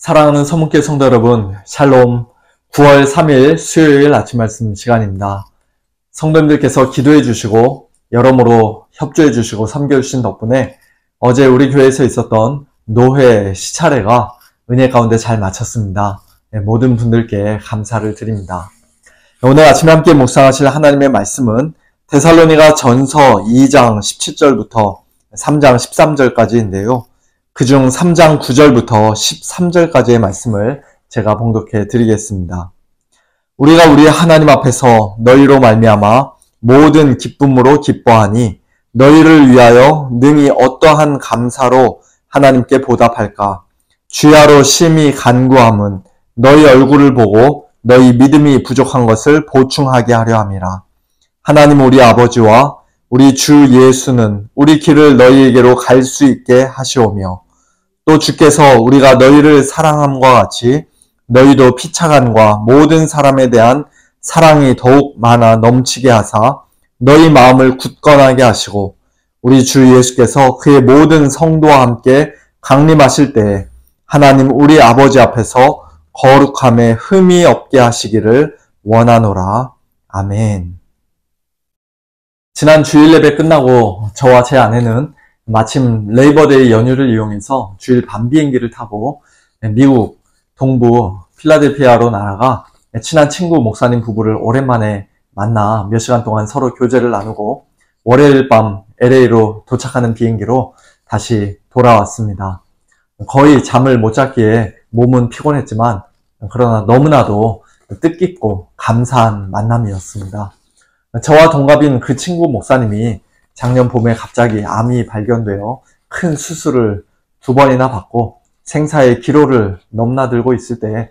사랑하는 서문교회 성도 여러분, 샬롬. 9월 3일 수요일 아침 말씀 시간입니다. 성도님들께서 기도해 주시고 여러모로 협조해 주시고 섬겨 주신 덕분에 어제 우리 교회에서 있었던 노회 시차례가 은혜 가운데 잘 마쳤습니다. 모든 분들께 감사를 드립니다. 오늘 아침에 함께 묵상하실 하나님의 말씀은 데살로니가 전서 2장 17절부터 3장 13절까지인데요. 그중 3장 9절부터 13절까지의 말씀을 제가 봉독해 드리겠습니다. 우리가 우리 하나님 앞에서 너희로 말미암아 모든 기쁨으로 기뻐하니 너희를 위하여 능히 어떠한 감사로 하나님께 보답할까? 주야로 심히 간구함은 너희 얼굴을 보고 너희 믿음이 부족한 것을 보충하게 하려 함이라. 하나님 우리 아버지와 우리 주 예수는 우리 길을 너희에게로 갈 수 있게 하시오며 또 주께서 우리가 너희를 사랑함과 같이 너희도 피차간과 모든 사람에 대한 사랑이 더욱 많아 넘치게 하사 너희 마음을 굳건하게 하시고 우리 주 예수께서 그의 모든 성도와 함께 강림하실 때에 하나님 우리 아버지 앞에서 거룩함에 흠이 없게 하시기를 원하노라. 아멘. 지난 주일 예배 끝나고 저와 제 아내는 마침 레이버데이 연휴를 이용해서 주일 밤 비행기를 타고 미국 동부 필라델피아로 날아가 친한 친구 목사님 부부를 오랜만에 만나 몇 시간 동안 서로 교제를 나누고 월요일 밤 LA로 도착하는 비행기로 다시 돌아왔습니다. 거의 잠을 못 잤기에 몸은 피곤했지만 그러나 너무나도 뜻깊고 감사한 만남이었습니다. 저와 동갑인 그 친구 목사님이 작년 봄에 갑자기 암이 발견되어 큰 수술을 2번이나 받고 생사의 기로를 넘나들고 있을 때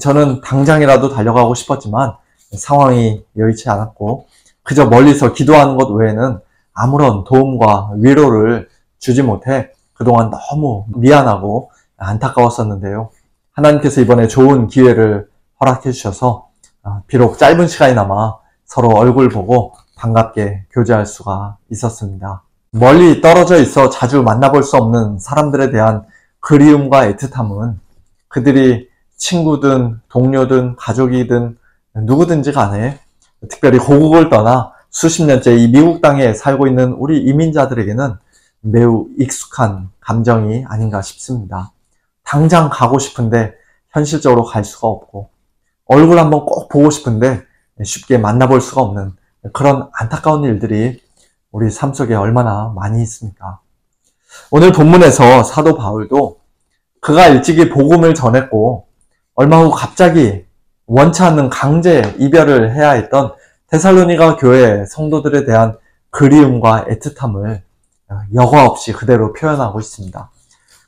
저는 당장이라도 달려가고 싶었지만 상황이 여의치 않았고 그저 멀리서 기도하는 것 외에는 아무런 도움과 위로를 주지 못해 그동안 너무 미안하고 안타까웠었는데요. 하나님께서 이번에 좋은 기회를 허락해 주셔서 비록 짧은 시간이나마 서로 얼굴 보고 반갑게 교제할 수가 있었습니다. 멀리 떨어져 있어 자주 만나볼 수 없는 사람들에 대한 그리움과 애틋함은 그들이 친구든 동료든 가족이든 누구든지 간에 특별히 고국을 떠나 수십 년째 이 미국 땅에 살고 있는 우리 이민자들에게는 매우 익숙한 감정이 아닌가 싶습니다. 당장 가고 싶은데 현실적으로 갈 수가 없고 얼굴 한번 꼭 보고 싶은데 쉽게 만나볼 수가 없는 그런 안타까운 일들이 우리 삶 속에 얼마나 많이 있습니까? 오늘 본문에서 사도 바울도 그가 일찍이 복음을 전했고 얼마 후 갑자기 원치 않는 강제 이별을 해야 했던 데살로니가 교회 성도들에 대한 그리움과 애틋함을 여과 없이 그대로 표현하고 있습니다.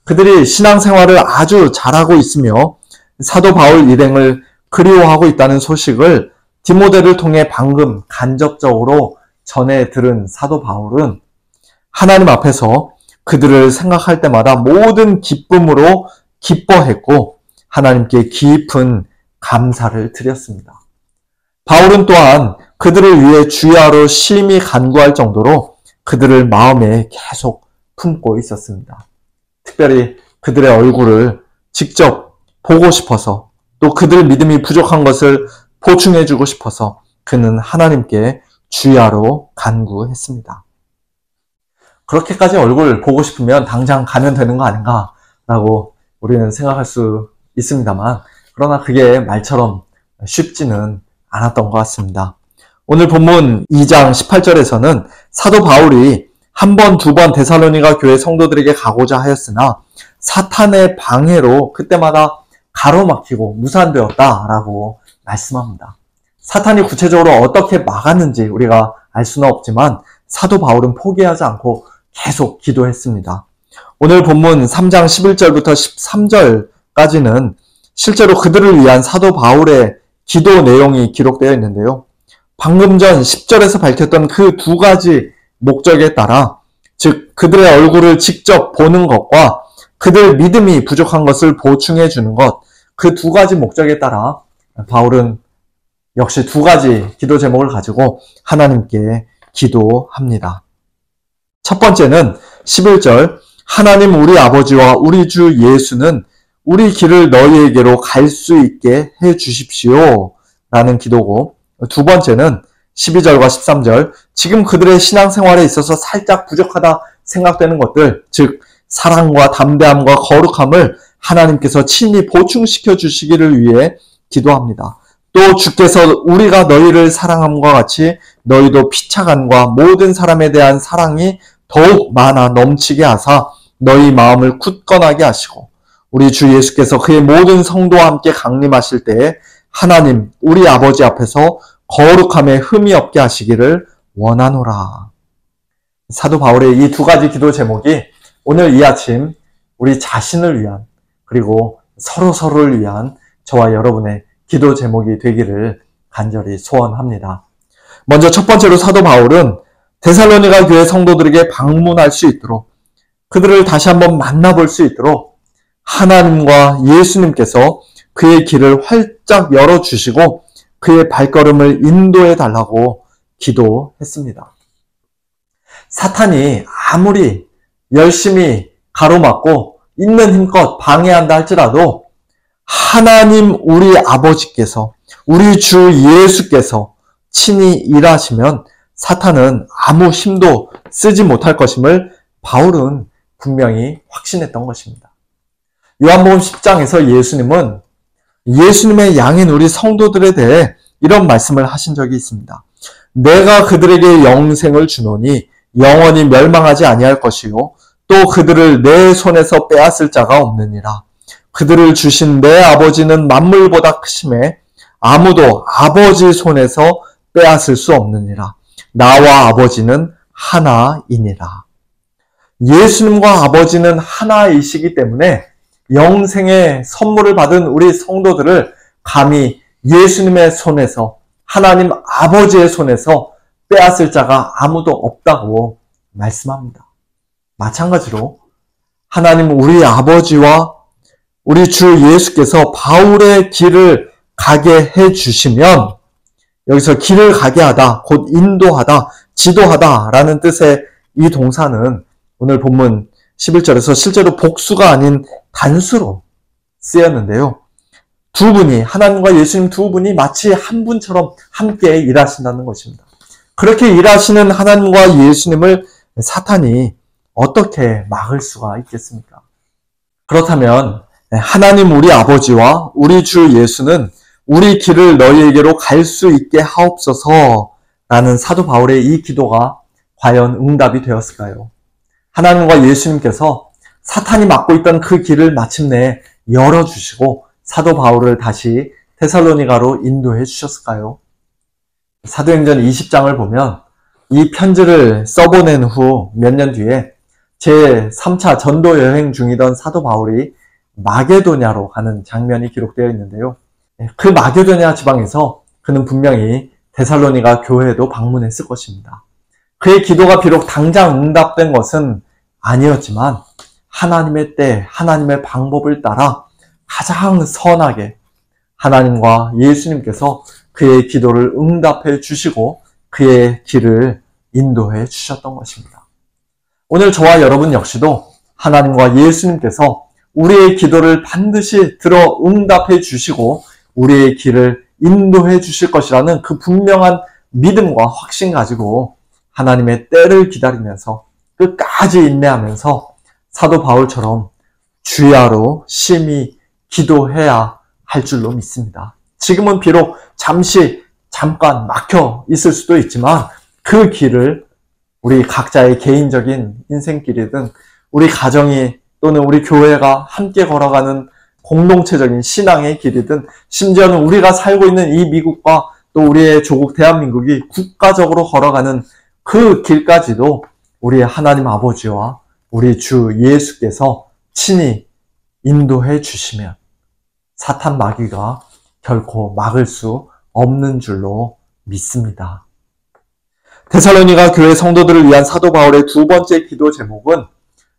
그들이 신앙생활을 아주 잘하고 있으며 사도 바울 일행을 그리워하고 있다는 소식을 디모데를 통해 방금 간접적으로 전해 들은 사도 바울은 하나님 앞에서 그들을 생각할 때마다 모든 기쁨으로 기뻐했고 하나님께 깊은 감사를 드렸습니다. 바울은 또한 그들을 위해 주야로 심히 간구할 정도로 그들을 마음에 계속 품고 있었습니다. 특별히 그들의 얼굴을 직접 보고 싶어서 또 그들 믿음이 부족한 것을 보충해주고 싶어서 그는 하나님께 주야로 간구했습니다. 그렇게까지 얼굴 보고 싶으면 당장 가면 되는 거 아닌가 라고 우리는 생각할 수 있습니다만 그러나 그게 말처럼 쉽지는 않았던 것 같습니다. 오늘 본문 2장 18절에서는 사도 바울이 한 번, 2번 데살로니가 교회 성도들에게 가고자 하였으나 사탄의 방해로 그때마다 가로막히고 무산되었다라고 말씀합니다. 사탄이 구체적으로 어떻게 막았는지 우리가 알 수는 없지만 사도 바울은 포기하지 않고 계속 기도했습니다. 오늘 본문 3장 11절부터 13절까지는 실제로 그들을 위한 사도 바울의 기도 내용이 기록되어 있는데요. 방금 전 10절에서 밝혔던 그 2가지 목적에 따라 즉 그들의 얼굴을 직접 보는 것과 그들 믿음이 부족한 것을 보충해 주는 것 그 2가지 목적에 따라 바울은 역시 2가지 기도 제목을 가지고 하나님께 기도합니다. 첫 번째는 11절 하나님 우리 아버지와 우리 주 예수는 우리 길을 너희에게로 갈 수 있게 해 주십시오. 라는 기도고, 두 번째는 12절과 13절, 지금 그들의 신앙생활에 있어서 살짝 부족하다 생각되는 것들, 즉 사랑과 담대함과 거룩함을 하나님께서 친히 보충시켜 주시기를 위해 기도합니다. 또 주께서 우리가 너희를 사랑함과 같이 너희도 피차간과 모든 사람에 대한 사랑이 더욱 많아 넘치게 하사 너희 마음을 굳건하게 하시고, 우리 주 예수께서 그의 모든 성도와 함께 강림하실 때에 하나님 우리 아버지 앞에서 거룩함에 흠이 없게 하시기를 원하노라. 사도 바울의 이 두 가지 기도 제목이 오늘 이 아침 우리 자신을 위한, 그리고 서로를 위한 저와 여러분의 기도 제목이 되기를 간절히 소원합니다. 먼저 첫 번째로 사도 바울은 데살로니가 교회 성도들에게 방문할 수 있도록, 그들을 다시 한번 만나볼 수 있도록 하나님과 예수님께서 그의 길을 활짝 열어주시고 그의 발걸음을 인도해 달라고 기도했습니다. 사탄이 아무리 열심히 가로막고 있는 힘껏 방해한다 할지라도 하나님 우리 아버지께서, 우리 주 예수께서 친히 일하시면 사탄은 아무 힘도 쓰지 못할 것임을 바울은 분명히 확신했던 것입니다. 요한복음 10장에서 예수님은 예수님의 양인 우리 성도들에 대해 이런 말씀을 하신 적이 있습니다. 내가 그들에게 영생을 주노니 영원히 멸망하지 아니할 것이요 또 그들을 내 손에서 빼앗을 자가 없느니라. 그들을 주신 내 아버지는 만물보다 크심에 아무도 아버지 손에서 빼앗을 수 없느니라. 나와 아버지는 하나이니라. 예수님과 아버지는 하나이시기 때문에 영생의 선물을 받은 우리 성도들을 감히 예수님의 손에서, 하나님 아버지의 손에서 빼앗을 자가 아무도 없다고 말씀합니다. 마찬가지로 하나님 우리 아버지와 우리 주 예수께서 바울의 길을 가게 해주시면, 여기서 길을 가게 하다, 곧 인도하다, 지도하다 라는 뜻의 이 동사는 오늘 본문 11절에서 실제로 복수가 아닌 단수로 쓰였는데요. 두 분이, 하나님과 예수님 두 분이 마치 한 분처럼 함께 일하신다는 것입니다. 그렇게 일하시는 하나님과 예수님을 사탄이 어떻게 막을 수가 있겠습니까? 그렇다면 하나님 우리 아버지와 우리 주 예수는 우리 길을 너희에게로 갈 수 있게 하옵소서 라는 사도 바울의 이 기도가 과연 응답이 되었을까요? 하나님과 예수님께서 사탄이 막고 있던 그 길을 마침내 열어주시고 사도 바울을 다시 데살로니가로 인도해 주셨을까요? 사도행전 20장을 보면 이 편지를 써보낸 후 몇 년 뒤에 제3차 전도 여행 중이던 사도 바울이 마게도냐로 가는 장면이 기록되어 있는데요. 그 마게도냐 지방에서 그는 분명히 데살로니가 교회에도 방문했을 것입니다. 그의 기도가 비록 당장 응답된 것은 아니었지만 하나님의 때, 하나님의 방법을 따라 가장 선하게 하나님과 예수님께서 그의 기도를 응답해 주시고 그의 길을 인도해 주셨던 것입니다. 오늘 저와 여러분 역시도 하나님과 예수님께서 우리의 기도를 반드시 들어 응답해 주시고 우리의 길을 인도해 주실 것이라는 그 분명한 믿음과 확신 가지고 하나님의 때를 기다리면서 끝까지 인내하면서 사도 바울처럼 주야로 심히 기도해야 할 줄로 믿습니다. 지금은 비록 잠깐 막혀 있을 수도 있지만 그 길을 우리 각자의 개인적인 인생길이든 우리 가정이 또는 우리 교회가 함께 걸어가는 공동체적인 신앙의 길이든 심지어는 우리가 살고 있는 이 미국과 또 우리의 조국 대한민국이 국가적으로 걸어가는 그 길까지도 우리 하나님 아버지와 우리 주 예수께서 친히 인도해 주시면 사탄 마귀가 결코 막을 수 없는 줄로 믿습니다. 데살로니가 교회 성도들을 위한 사도 바울의 두 번째 기도 제목은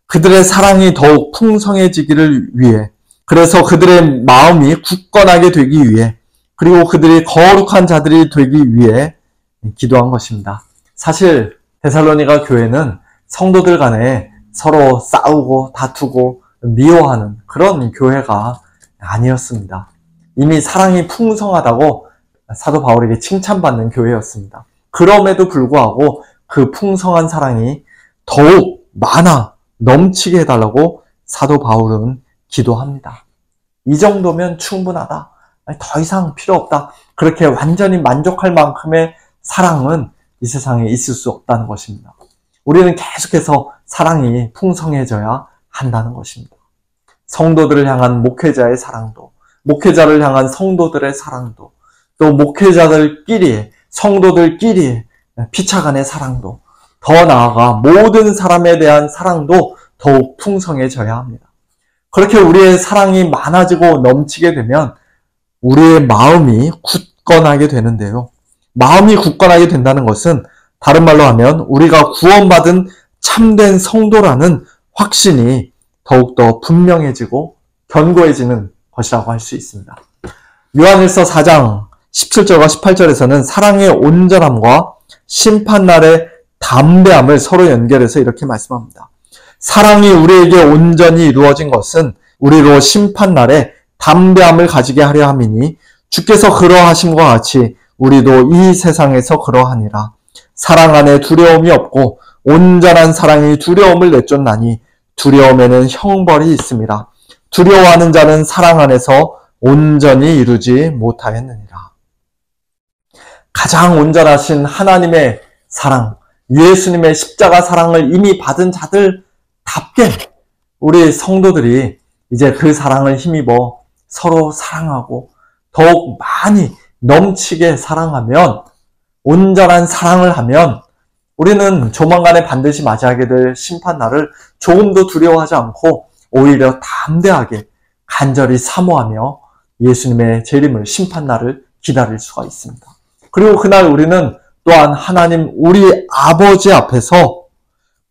그들의 사랑이 더욱 풍성해지기를 위해, 그래서 그들의 마음이 굳건하게 되기 위해, 그리고 그들이 거룩한 자들이 되기 위해 기도한 것입니다. 사실 데살로니가 교회는 성도들 간에 서로 싸우고 다투고 미워하는 그런 교회가 아니었습니다. 이미 사랑이 풍성하다고 사도 바울에게 칭찬받는 교회였습니다. 그럼에도 불구하고 그 풍성한 사랑이 더욱 많아 넘치게 해달라고 사도 바울은 기도합니다. 이 정도면 충분하다. 더 이상 필요 없다. 그렇게 완전히 만족할 만큼의 사랑은 이 세상에 있을 수 없다는 것입니다. 우리는 계속해서 사랑이 풍성해져야 한다는 것입니다. 성도들을 향한 목회자의 사랑도, 목회자를 향한 성도들의 사랑도, 또 목회자들끼리, 성도들끼리 피차간의 사랑도, 더 나아가 모든 사람에 대한 사랑도 더욱 풍성해져야 합니다. 그렇게 우리의 사랑이 많아지고 넘치게 되면 우리의 마음이 굳건하게 되는데요. 마음이 굳건하게 된다는 것은 다른 말로 하면 우리가 구원받은 참된 성도라는 확신이 더욱더 분명해지고 견고해지는 것이라고 할 수 있습니다. 요한일서 4장 17절과 18절에서는 사랑의 온전함과 심판날의 담대함을 서로 연결해서 이렇게 말씀합니다. 사랑이 우리에게 온전히 이루어진 것은 우리로 심판날에 담대함을 가지게 하려 함이니 주께서 그러하심과 같이 우리도 이 세상에서 그러하니라. 사랑 안에 두려움이 없고 온전한 사랑이 두려움을 내쫓나니 두려움에는 형벌이 있습니다. 두려워하는 자는 사랑 안에서 온전히 이루지 못하였느니라. 가장 온전하신 하나님의 사랑, 예수님의 십자가 사랑을 이미 받은 자들답게 우리 성도들이 이제 그 사랑을 힘입어 서로 사랑하고 더욱 많이 넘치게 사랑하면, 온전한 사랑을 하면 우리는 조만간에 반드시 맞이하게 될 심판날을 조금도 두려워하지 않고 오히려 담대하게 간절히 사모하며 예수님의 재림을, 심판날을 기다릴 수가 있습니다. 그리고 그날 우리는 또한 하나님 우리 아버지 앞에서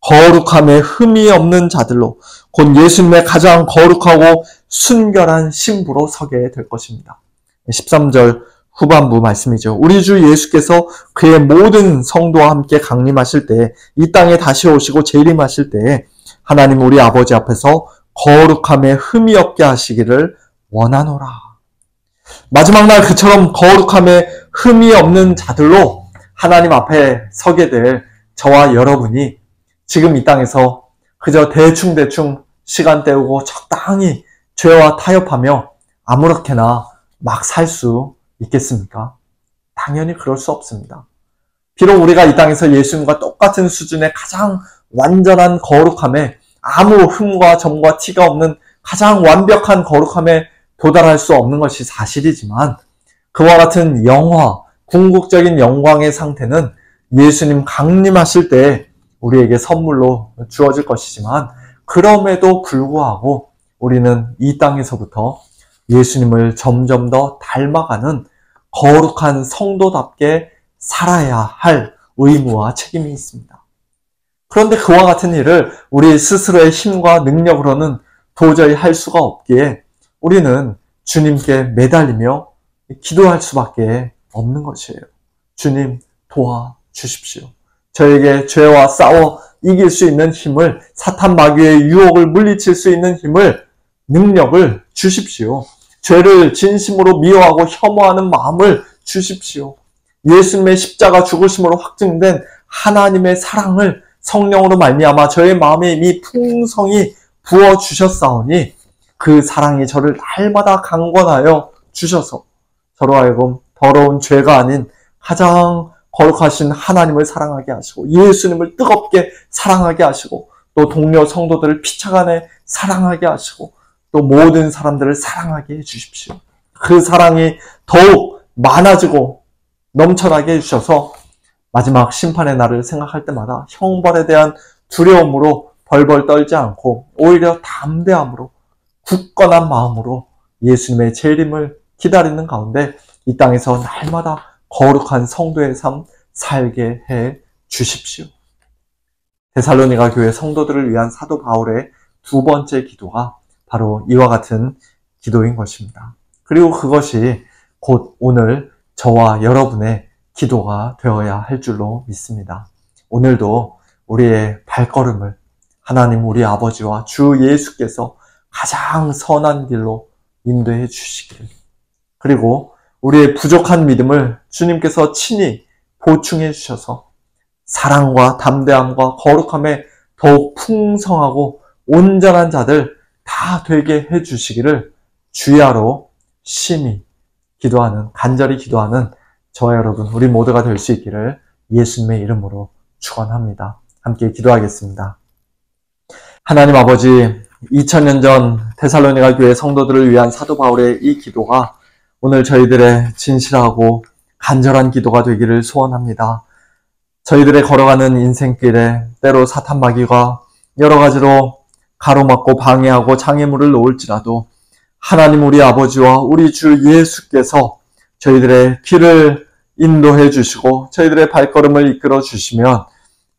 거룩함에 흠이 없는 자들로, 곧 예수님의 가장 거룩하고 순결한 신부로 서게 될 것입니다. 13절 후반부 말씀이죠. 우리 주 예수께서 그의 모든 성도와 함께 강림하실 때, 이 땅에 다시 오시고 재림하실 때 하나님 우리 아버지 앞에서 거룩함에 흠이 없게 하시기를 원하노라. 마지막 날 그처럼 거룩함에 흠이 없는 자들로 하나님 앞에 서게 될 저와 여러분이 지금 이 땅에서 그저 대충 시간 때우고 적당히 죄와 타협하며 아무렇게나 막 살 수 있겠습니까? 당연히 그럴 수 없습니다. 비록 우리가 이 땅에서 예수님과 똑같은 수준의 가장 완전한 거룩함에, 아무 흠과 점과 티가 없는 가장 완벽한 거룩함에 도달할 수 없는 것이 사실이지만, 그와 같은 영화, 궁극적인 영광의 상태는 예수님 강림하실 때 우리에게 선물로 주어질 것이지만, 그럼에도 불구하고 우리는 이 땅에서부터 예수님을 점점 더 닮아가는 거룩한 성도답게 살아야 할 의무와 책임이 있습니다. 그런데 그와 같은 일을 우리 스스로의 힘과 능력으로는 도저히 할 수가 없기에 우리는 주님께 매달리며 기도할 수밖에 없는 것이에요. 주님 도와주십시오. 저에게 죄와 싸워 이길 수 있는 힘을, 사탄 마귀의 유혹을 물리칠 수 있는 힘을, 능력을 주십시오. 죄를 진심으로 미워하고 혐오하는 마음을 주십시오. 예수님의 십자가 죽으심으로 확증된 하나님의 사랑을 성령으로 말미암아 저의 마음에 이미 풍성히 부어주셨사오니 그 사랑이 저를 날마다 강권하여 주셔서 저로 하여금 더러운 죄가 아닌 가장 거룩하신 하나님을 사랑하게 하시고, 예수님을 뜨겁게 사랑하게 하시고, 또 동료 성도들을 피차간에 사랑하게 하시고, 또 모든 사람들을 사랑하게 해주십시오. 그 사랑이 더욱 많아지고 넘쳐나게 해주셔서 마지막 심판의 날을 생각할 때마다 형벌에 대한 두려움으로 벌벌 떨지 않고 오히려 담대함으로, 굳건한 마음으로 예수님의 재림을 기다리는 가운데 이 땅에서 날마다 거룩한 성도의 삶 살게 해 주십시오. 데살로니가 교회 성도들을 위한 사도 바울의 두 번째 기도가 바로 이와 같은 기도인 것입니다. 그리고 그것이 곧 오늘 저와 여러분의 기도가 되어야 할 줄로 믿습니다. 오늘도 우리의 발걸음을 하나님 우리 아버지와 주 예수께서 가장 선한 길로 인도해 주시길. 그리고 우리의 부족한 믿음을 주님께서 친히 보충해 주셔서 사랑과 담대함과 거룩함에 더욱 풍성하고 온전한 자들 다 되게 해 주시기를 주야로 심히 기도하는, 간절히 기도하는 저와 여러분, 우리 모두가 될 수 있기를 예수님의 이름으로 축원합니다. 함께 기도하겠습니다. 하나님 아버지, 2000년 전 데살로니가 교회 성도들을 위한 사도 바울의 이 기도가 오늘 저희들의 진실하고 간절한 기도가 되기를 소원합니다. 저희들의 걸어가는 인생길에 때로 사탄 마귀가 여러 가지로 가로막고 방해하고 장애물을 놓을지라도 하나님 우리 아버지와 우리 주 예수께서 저희들의 길을 인도해 주시고 저희들의 발걸음을 이끌어 주시면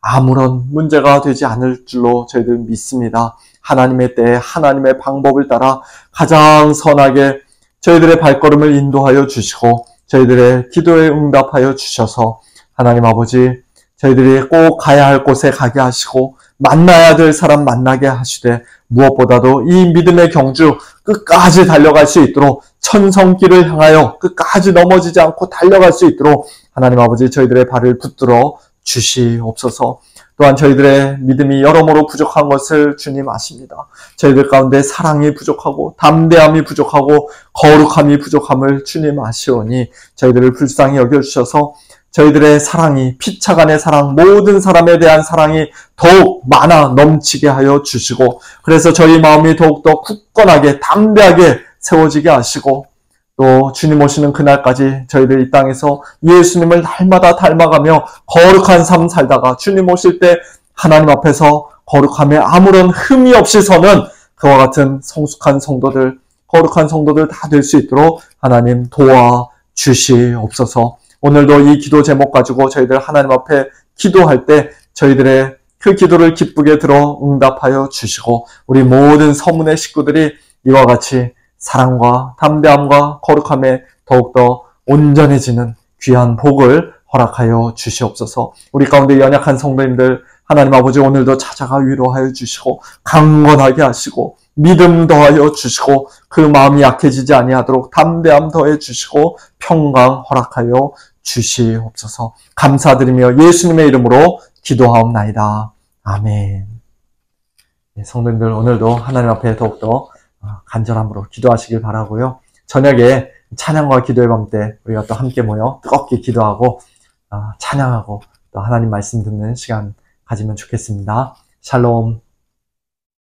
아무런 문제가 되지 않을 줄로 저희들 믿습니다. 하나님의 때에 하나님의 방법을 따라 가장 선하게 저희들의 발걸음을 인도하여 주시고 저희들의 기도에 응답하여 주셔서 하나님 아버지 저희들이 꼭 가야 할 곳에 가게 하시고 만나야 될 사람 만나게 하시되 무엇보다도 이 믿음의 경주 끝까지 달려갈 수 있도록 천성길을 향하여 끝까지 넘어지지 않고 달려갈 수 있도록 하나님 아버지 저희들의 발을 붙들어 주시옵소서. 또한 저희들의 믿음이 여러모로 부족한 것을 주님 아십니다. 저희들 가운데 사랑이 부족하고 담대함이 부족하고 거룩함이 부족함을 주님 아시오니 저희들을 불쌍히 여겨주셔서 저희들의 사랑이 피차간의 사랑, 모든 사람에 대한 사랑이 더욱 많아 넘치게 하여 주시고 그래서 저희 마음이 더욱더 굳건하게 담대하게 세워지게 하시고 또 주님 오시는 그날까지 저희들 이 땅에서 예수님을 날마다 닮아가며 거룩한 삶 살다가 주님 오실 때 하나님 앞에서 거룩함에 아무런 흠이 없이 서는 그와 같은 성숙한 성도들, 거룩한 성도들 다 될 수 있도록 하나님 도와 주시옵소서. 오늘도 이 기도 제목 가지고 저희들 하나님 앞에 기도할 때 저희들의 그 기도를 기쁘게 들어 응답하여 주시고 우리 모든 서문의 식구들이 이와 같이 사랑과 담대함과 거룩함에 더욱더 온전해지는 귀한 복을 허락하여 주시옵소서. 우리 가운데 연약한 성도님들 하나님 아버지 오늘도 찾아가 위로하여 주시고 강건하게 하시고 믿음 더하여 주시고 그 마음이 약해지지 아니하도록 담대함 더해 주시고 평강 허락하여 주시옵소서. 감사드리며 예수님의 이름으로 기도하옵나이다. 아멘. 성도님들 오늘도 하나님 앞에 더욱더 간절함으로 기도하시길 바라고요. 저녁에 찬양과 기도의 밤 때 우리가 또 함께 모여 뜨겁게 기도하고 찬양하고 또 하나님 말씀 듣는 시간 가지면 좋겠습니다. 샬롬.